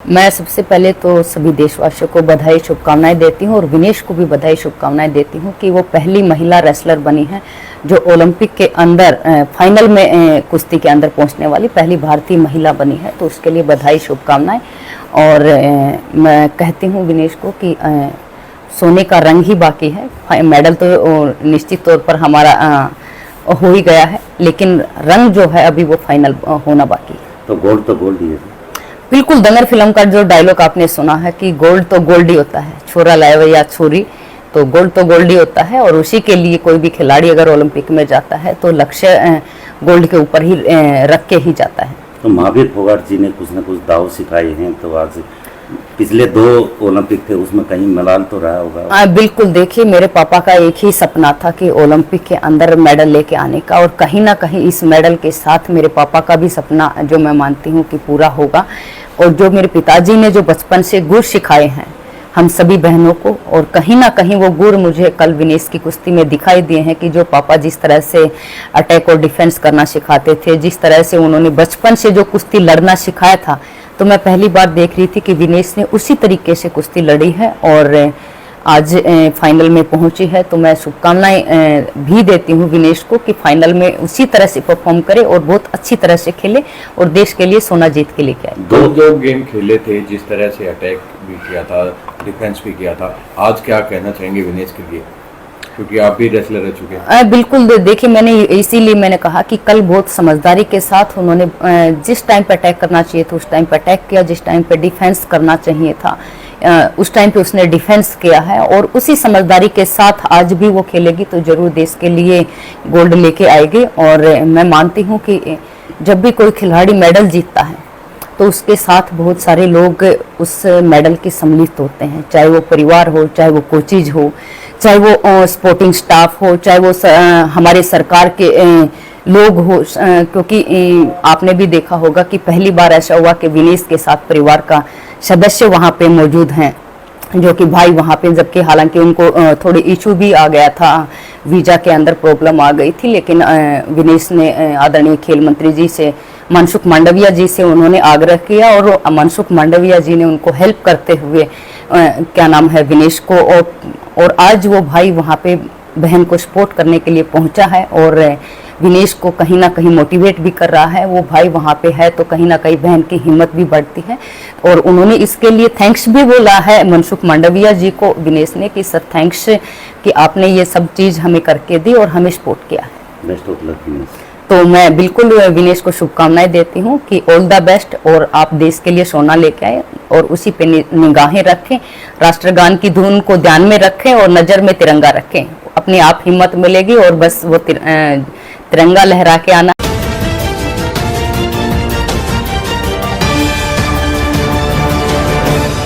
मैं सबसे पहले तो सभी देशवासियों को बधाई शुभकामनाएं देती हूं और विनेश को भी बधाई शुभकामनाएं देती हूं कि वो पहली महिला रेसलर बनी है जो ओलंपिक के अंदर फाइनल में कुश्ती के अंदर पहुंचने वाली पहली भारतीय महिला बनी है। तो उसके लिए बधाई शुभकामनाएं। और मैं कहती हूं विनेश को कि सोने का रंग ही बाकी है, मेडल तो निश्चित तौर पर हमारा हो ही गया है, लेकिन रंग जो है अभी वो फाइनल होना बाकी है। तो गोल्ड ही है। बिल्कुल, दंगल फिल्म का जो डायलॉग आपने सुना है कि गोल्ड तो गोल्ड ही होता है, छोरा लाए या छोरी, तो गोल्ड तो गोल्ड ही होता है। और उसी के लिए कोई भी खिलाड़ी अगर ओलंपिक में जाता है तो लक्ष्य गोल्ड के ऊपर ही रख के ही जाता है। तो महावीर फोगाट जी ने कुछ न कुछ दाव सिखाए हैं, तो आज पिछले 2 ओलंपिक थे उसमें कहीं मलाल तो रहा होगा। बिल्कुल, देखिए मेरे पापा का एक ही सपना था कि ओलंपिक के अंदर मेडल लेके आने का, और कहीं ना कहीं इस मेडल के साथ मेरे पापा का भी सपना जो मैं मानती हूँ कि पूरा होगा। और जो मेरे पिताजी ने जो बचपन से गुर सिखाए हैं हम सभी बहनों को, और कहीं ना कहीं वो गुर मुझे कल विनेश की कुश्ती में दिखाई दिए हैं कि जो पापा जिस तरह से अटैक और डिफेंस करना सिखाते थे, जिस तरह से उन्होंने बचपन से जो कुश्ती लड़ना सिखाया था, तो मैं पहली बार देख रही थी कि विनेश ने उसी तरीके से कुश्ती लड़ी है और आज फाइनल में पहुंची है। तो मैं शुभकामनाएं भी देती हूं विनेश को कि फाइनल में उसी तरह से परफॉर्म करे और बहुत अच्छी तरह से खेले और देश के लिए सोना जीत के लेके आए। 2 गेम खेले थे, जिस तरह से अटैक भी किया था, डिफेंस भी किया था, आज क्या कहना चाहेंगे विनेश के लिए, क्योंकि आप भी रेसलर रह चुके हैं? बिल्कुल, देखिए मैंने इसीलिए मैंने कहा कि कल बहुत समझदारी के साथ उन्होंने जिस टाइम पे अटैक करना चाहिए था उस टाइम पे अटैक किया, जिस टाइम पे डिफेंस करना चाहिए था उस टाइम पे उसने डिफेंस किया है, और उसी समझदारी के साथ आज भी वो खेलेगी तो जरूर देश के लिए गोल्ड लेके आएगी। और मैं मानती हूँ कि जब भी कोई खिलाड़ी मेडल जीतता है तो उसके साथ बहुत सारे लोग उस मेडल के सम्मिलित होते हैं, चाहे वो परिवार हो, चाहे वो कोचिज हो, चाहे वो स्पोर्टिंग स्टाफ हो, चाहे वो हमारे सरकार के लोग हो, क्योंकि आपने भी देखा होगा कि पहली बार ऐसा हुआ कि विनेश के साथ परिवार का सदस्य वहाँ पे मौजूद हैं, जो कि भाई वहाँ पे, जबकि हालांकि उनको थोड़ी इशू भी आ गया था, वीजा के अंदर प्रॉब्लम आ गई थी, लेकिन विनेश ने आदरणीय खेल मंत्री जी से, मनसुख मांडविया जी से उन्होंने आग्रह किया और मनसुख मांडविया जी ने उनको हेल्प करते हुए क्या नाम है विनेश को, और आज वो भाई वहाँ पे बहन को सपोर्ट करने के लिए पहुंचा है और विनेश को कहीं ना कहीं मोटिवेट भी कर रहा है। वो भाई वहाँ पे है तो कहीं ना कहीं बहन की हिम्मत भी बढ़ती है, और उन्होंने इसके लिए थैंक्स भी बोला है मनसुख मांडविया जी को विनेश ने कि सर थैंक्स कि आपने ये सब चीज़ हमें करके दी और हमें सपोर्ट किया है। Best of luck Vinesh. तो मैं बिल्कुल विनेश को शुभकामनाएं देती हूँ कि ऑल द बेस्ट, और आप देश के लिए सोना लेके आए और उसी पे निगाहें रखें, राष्ट्रगान की धुन को ध्यान में रखें और नज़र में तिरंगा रखें, अपने आप हिम्मत मिलेगी और बस वो तिरंगा लहरा के आना।